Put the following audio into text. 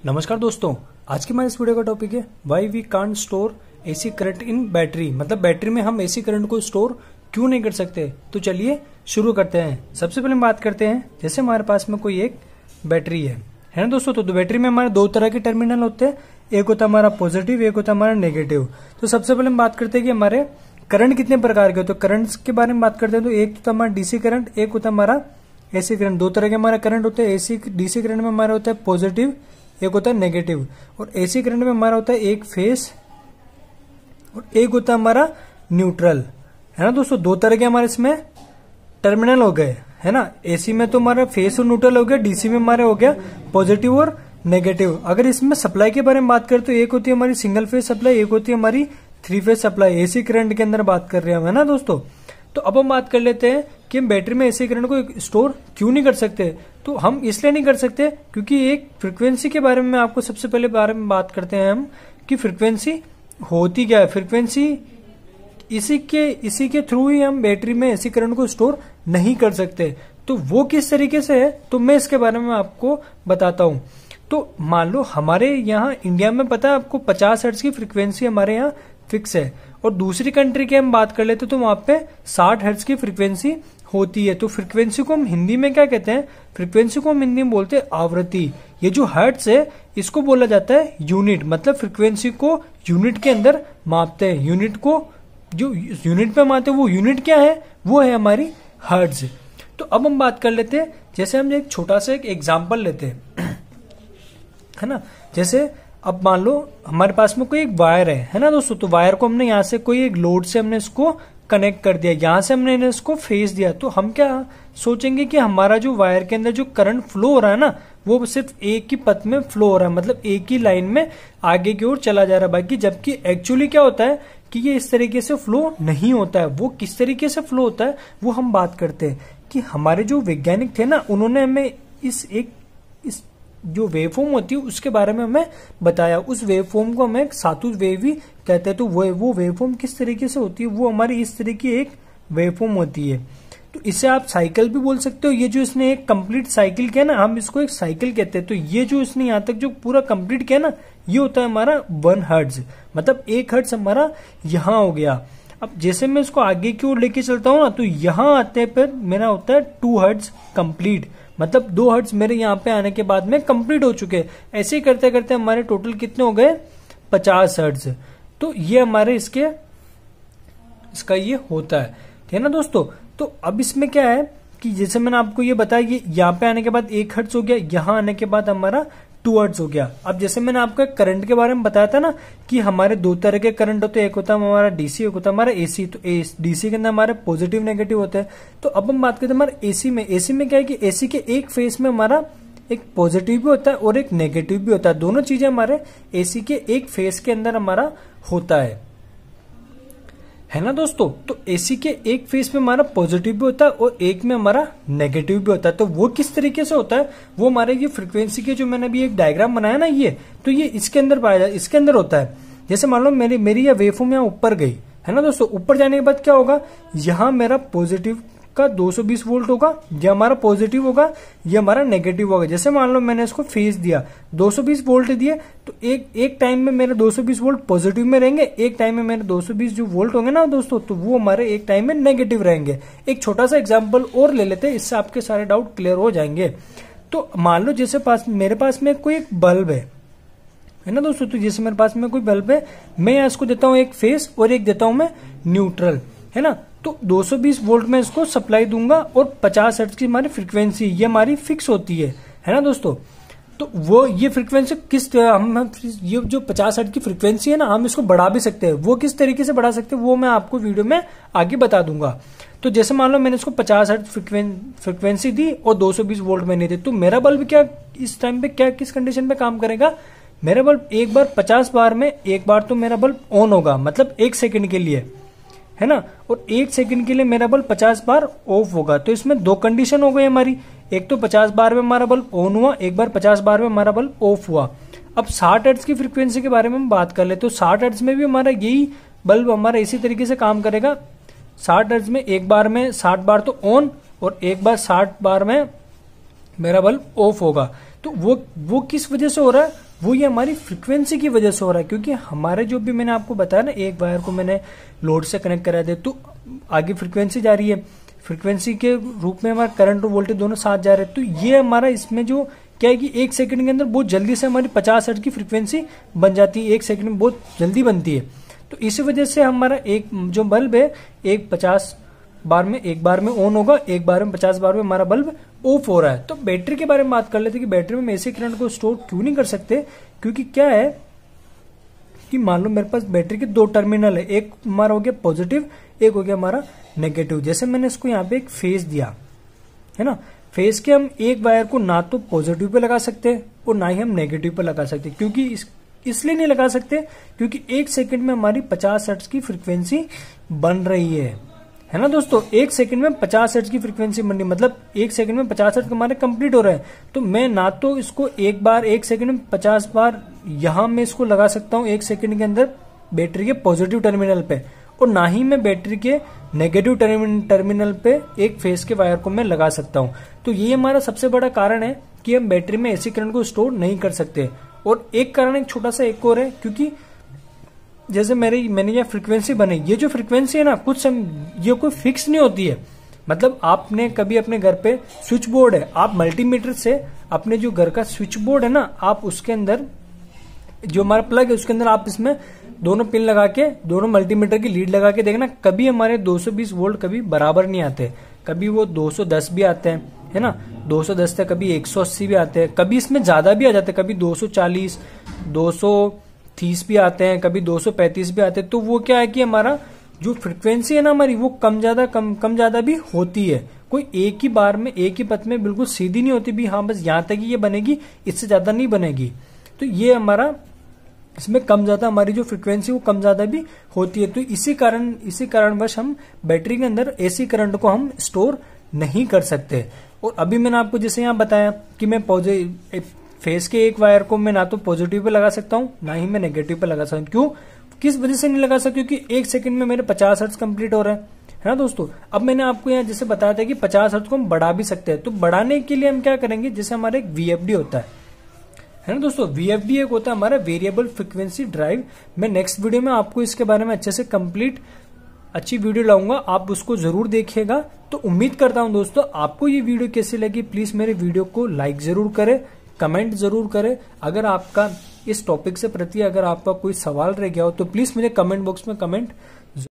नमस्कार दोस्तों, आज की हमारे इस वीडियो का टॉपिक है why we can't store AC current in battery. मतलब बैटरी में हम एसी करंट को स्टोर क्यों नहीं कर सकते। तो चलिए शुरू करते हैं। सबसे पहले हम बात करते हैं, जैसे हमारे पास में कोई एक बैटरी है ना दोस्तों। तो बैटरी में हमारे दो तरह के टर्मिनल होते हैं, एक होता है हमारा पॉजिटिव, एक होता है हमारा नेगेटिव। तो सबसे पहले हम बात करते हैं कि हमारे करंट कितने प्रकार के होते हैं। तो करंट के बारे में बात करते हैं तो एक होता है हमारा डीसी करंट, एक होता है हमारा एसी करंट। दो तरह के हमारा करंट होते हैं। एसी डीसी करंट में हमारा होता है पॉजिटिव, एक होता है नेगेटिव। और एसी करंट में हमारा होता है एक फेस और एक होता है हमारा न्यूट्रल, है ना दोस्तों। दो तरह के हमारे इसमें टर्मिनल हो गए, है ना। एसी में तो हमारा फेस और न्यूट्रल हो गया, डीसी में हमारे हो गया पॉजिटिव और नेगेटिव। अगर इसमें सप्लाई के बारे में बात करें तो एक होती है हमारी सिंगल फेज सप्लाई, एक होती है हमारी three phase supply. AC current के अंदर बात कर रहे हैं, है ना दोस्तों। तो अब हम बात कर लेते हैं कि हम बैटरी में एसी करंट को स्टोर क्यों नहीं कर सकते। तो हम इसलिए नहीं कर सकते क्योंकि एक फ्रीक्वेंसी के बारे में आपको सबसे पहले बारे में बात करते हैं हम कि फ्रीक्वेंसी होती क्या है। फ्रीक्वेंसी इसी के थ्रू ही हम बैटरी में एसी करंट को स्टोर नहीं कर सकते। तो वो किस तरीके से है, तो मैं इसके बारे में आपको बताता हूं। तो मान लो हमारे यहाँ इंडिया में पता है आपको 50 हर्ट्ज की फ्रीक्वेंसी हमारे यहाँ फिक्स है, और दूसरी कंट्री की हम बात कर लेते तो वहां पे 60 हर्ट्ज की फ्रीक्वेंसी होती है। तो फ्रीक्वेंसी को हम हिंदी में क्या कहते हैं, फ्रीक्वेंसी को हम हिंदी में बोलते हैं आवृत्ति। ये जो हर्ट्ज है इसको बोला जाता है यूनिट, मतलब फ्रीक्वेंसी को यूनिट के अंदर मापते हैं। यूनिट को जो यूनिट पे मापते हैं वो यूनिट क्या है, वो है हमारी हर्ट्ज। तो अब हम बात कर लेते हैं, जैसे हम एक छोटा सा एक एग्जाम्पल लेते हैं, है ना। जैसे अब मान लो हमारे पास में कोई एक वायर है ना दोस्तों। तो वायर को हमने यहाँ से कोई एक लोड से हमने इसको कनेक्ट कर दिया, यहाँ से हमने इसको फेस दिया। तो हम क्या सोचेंगे कि हमारा जो वायर के अंदर जो करंट फ्लो हो रहा है ना, वो सिर्फ एक ही पथ में फ्लो हो रहा है, मतलब एक ही लाइन में आगे की ओर चला जा रहा है बाकी। जबकि एक्चुअली क्या होता है कि ये इस तरीके से फ्लो नहीं होता है। वो किस तरीके से फ्लो होता है वो हम बात करते हैं कि हमारे जो वैज्ञानिक थे ना, उन्होंने हमें इस जो वेवफॉर्म होती है उसके बारे में हमें बताया। उस वेवफॉर्म को हमें सातुत वेव ही कहते हैं। तो वो वेवफॉर्म किस तरीके से होती है, वो हमारी इस तरह की एक वेवफॉर्म होती है। तो इसे आप साइकिल भी बोल सकते हो। ये जो इसने एक कंप्लीट साइकिल किया ना, हम इसको एक साइकिल कहते हैं। तो ये जो इसने यहाँ तक जो पूरा कंप्लीट किया ना, ये होता है हमारा 1 हर्ट्ज, मतलब 1 हर्ट्ज हमारा यहाँ हो गया। अब जैसे मैं इसको आगे की ओर लेके चलता हूँ ना, तो यहाँ आते पर मेरा होता है 2 हर्ट्ज कंप्लीट, मतलब 2 हर्ट्ज मेरे यहाँ पे आने के बाद में कंप्लीट हो चुके हैं। ऐसे ही करते करते हमारे टोटल कितने हो गए, 50 हर्ट्ज। तो ये हमारे इसका ये होता है ना दोस्तों। तो अब इसमें क्या है कि जैसे मैंने आपको ये बताया कि यहाँ पे आने के बाद 1 हर्ट्ज हो गया, यहाँ आने के बाद हमारा 2 हर्ट्ज हो गया। अब जैसे मैंने आपको करंट के बारे में बताया था ना कि हमारे दो तरह के करंट होते हैं, एक होता है हमारा डीसी, एक होता है हमारा एसी। तो डीसी के अंदर हमारे पॉजिटिव नेगेटिव होते हैं। तो अब हम बात करते हैं हमारे एसी में। एसी में क्या है कि एसी के एक फेस में हमारा एक पॉजिटिव भी होता है और एक नेगेटिव भी होता है। दोनों चीजें हमारे एसी के एक फेस के अंदर हमारा होता है ना दोस्तों। तो एसी के एक फेस में हमारा पॉजिटिव भी होता है और एक में हमारा नेगेटिव भी होता है। तो वो किस तरीके से होता है, वो हमारे ये फ्रीक्वेंसी के जो मैंने अभी एक डायग्राम बनाया ना, तो ये इसके अंदर पाया जाए, इसके अंदर होता है। जैसे मान लो मेरी यह वेवफॉर्म यहाँ ऊपर गई, है ना दोस्तों। ऊपर जाने के बाद क्या होगा, यहाँ मेरा पॉजिटिव का 220 वोल्ट होगा, ये हमारा पॉजिटिव होगा, ये हमारा नेगेटिव होगा। जैसे मान लो मैंने इसको फेस दिया, 220 वोल्ट दिए, तो एक टाइम में मेरे 220 वोल्ट पॉजिटिव में रहेंगे, एक टाइम में मेरे 220 जो वोल्ट होंगे ना दोस्तों, तो वो हमारे एक टाइम में नेगेटिव रहेंगे। एक छोटा सा एग्जाम्पल और ले लेते हैं, इससे आपके सारे डाउट क्लियर हो जाएंगे। तो मान लो जैसे मेरे पास में कोई एक बल्ब है ना दोस्तों। तो जैसे मेरे पास में कोई बल्ब है, मैं यहाँ इसको देता हूँ एक फेस और एक देता हूँ मैं न्यूट्रल, है ना। तो 220 वोल्ट में इसको सप्लाई दूंगा और 50 हर्ट्ज की हमारी फ्रीक्वेंसी ये हमारी फिक्स होती है ना दोस्तों। तो वो ये फ्रीक्वेंसी हम ये जो 50 हर्ट्ज की फ्रीक्वेंसी है ना, हम इसको बढ़ा भी सकते हैं। वो किस तरीके से बढ़ा सकते हैं वो मैं आपको वीडियो में आगे बता दूंगा। तो जैसे मान लो मैंने इसको 50 हर्ट्ज फ्रीक्वेंसी दी और 220 वोल्ट मैंने दी, तो मेरा बल्ब क्या इस टाइम पे क्या किस कंडीशन पे काम करेगा, मेरा बल्ब एक बार 50 बार में एक बार तो मेरा बल्ब ऑन होगा, मतलब 1 सेकंड के लिए, है ना। और 1 सेकंड के लिए मेरा बल्ब 50 बार ऑफ होगा। तो इसमें दो कंडीशन हो गई हमारी, एक तो 50 बार में हमारा बल्ब ऑन हुआ, एक बार 50 बार में हमारा बल्ब ऑफ हुआ। अब 60 हर्ट्ज की फ्रीक्वेंसी के बारे में हम बात कर ले, तो 60 हर्ट्ज में भी हमारा यही बल्ब हमारा इसी तरीके से काम करेगा। 60 हर्ट्ज में एक बार में 60 बार तो ऑन और एक बार 60 बार में मेरा बल्ब ऑफ होगा। तो वो किस वजह से हो रहा है, वो ये हमारी फ्रीक्वेंसी की वजह से हो रहा है। क्योंकि हमारे जो भी मैंने आपको बताया ना, एक वायर को मैंने लोड से कनेक्ट करा दे तो आगे फ्रीक्वेंसी जा रही है, फ्रीक्वेंसी के रूप में हमारा करंट और वोल्टेज दोनों साथ जा रहे हैं। तो ये हमारा इसमें जो क्या है कि 1 सेकंड के अंदर बहुत जल्दी से हमारी 50 हर्ट्ज की फ्रीक्वेंसी बन जाती है, 1 सेकंड में बहुत जल्दी बनती है। तो इसी वजह से हमारा एक जो बल्ब है एक 50 बार में एक बार में ऑन होगा, एक बार में 50 बार में हमारा बल्ब ऑफ हो रहा है। तो बैटरी के बारे में बात कर लेते हैं कि बैटरी में हम एसी करंट को स्टोर क्यों नहीं कर सकते। क्योंकि क्या है कि मान लो मेरे पास बैटरी के 2 टर्मिनल है, एक हमारा हो गया पॉजिटिव, एक हो गया हमारा नेगेटिव। जैसे मैंने इसको यहाँ पे एक फेस दिया है ना, फेस के हम एक वायर को ना तो पॉजिटिव पे लगा सकते और ना ही हम नेगेटिव पे लगा सकते। क्योंकि इसलिए नहीं लगा सकते क्योंकि 1 सेकंड में हमारी 50 हर्ट्ज की फ्रीक्वेंसी बन रही है ना दोस्तों। 1 सेकंड में 50 हर्ट्ज की फ्रीक्वेंसी बन रही, मतलब 1 सेकंड में 50 हर्ट्ज हमारे कंप्लीट हो रहे हैं। तो मैं ना तो इसको एक बार 1 सेकंड में 50 बार यहां मैं इसको लगा सकता हूं 1 सेकंड के अंदर बैटरी के पॉजिटिव टर्मिनल पे, और ना ही मैं बैटरी के नेगेटिव टर्मिनल पे एक फेस के वायर को मैं लगा सकता हूं। तो ये हमारा सबसे बड़ा कारण है कि हम बैटरी में एसी करंट को स्टोर नहीं कर सकते। और एक कारण एक छोटा सा एक और है, क्योंकि जैसे मैंने ये फ्रीक्वेंसी बनाई, ये जो फ्रीक्वेंसी है ना ये कोई फिक्स नहीं होती है। मतलब आपने कभी अपने घर पे स्विच बोर्ड है, आप मल्टीमीटर से अपने जो घर का स्विच बोर्ड है ना, आप उसके अंदर जो हमारा प्लग है उसके अंदर आप इसमें दोनों पिन लगा के, दोनों मल्टीमीटर की लीड लगा के देखना, कभी हमारे 220 वोल्ट कभी बराबर नहीं आते। कभी वो 210 भी आते हैं, है ना, 210 से कभी 180 भी आते हैं, कभी इसमें ज्यादा भी आ जाते हैं, कभी 240 230 भी आते हैं, कभी 235 भी आते हैं। तो वो क्या है कि हमारा जो फ्रीक्वेंसी है ना हमारी, वो कम ज्यादा भी होती है। कोई एक ही बार में एक ही पथ में बिल्कुल सीधी नहीं होती भी, हाँ बस यहां तक ही ये बनेगी, इससे ज्यादा नहीं बनेगी। तो ये हमारा इसमें कम ज्यादा हमारी जो फ्रीक्वेंसी वो कम ज्यादा भी होती है। तो इसी कारणवश हम बैटरी के अंदर एसी करंट को हम स्टोर नहीं कर सकते। और अभी मैंने आपको जैसे यहाँ बताया कि मैं फेस के एक वायर को मैं ना तो पॉजिटिव पे लगा सकता हूँ ना ही मैं नेगेटिव पे लगा सकता हूँ। क्यों, किस वजह से नहीं लगा सकता, क्योंकि 1 सेकंड में मेरे 50 हर्ट्ज कंप्लीट हो रहा है ना दोस्तों। अब मैंने आपको यहाँ जैसे बताया था कि 50 हर्ट्ज को हम बढ़ा भी सकते हैं। तो बढ़ाने के लिए हम क्या करेंगे, जैसे हमारा एक वीएफडी होता है ना दोस्तों, वीएफडी एक होता है हमारा वेरिएबल फ्रीक्वेंसी ड्राइव। मैं नेक्स्ट वीडियो में आपको इसके बारे में अच्छे से कंप्लीट अच्छी वीडियो लाऊंगा, आप उसको जरूर देखिएगा। तो उम्मीद करता हूं दोस्तों आपको ये वीडियो कैसी लगी। प्लीज मेरे वीडियो को लाइक जरूर करें, कमेंट जरूर करें। अगर आपका इस टॉपिक से प्रति अगर आपका कोई सवाल रह गया हो तो प्लीज मुझे कमेंट बॉक्स में कमेंट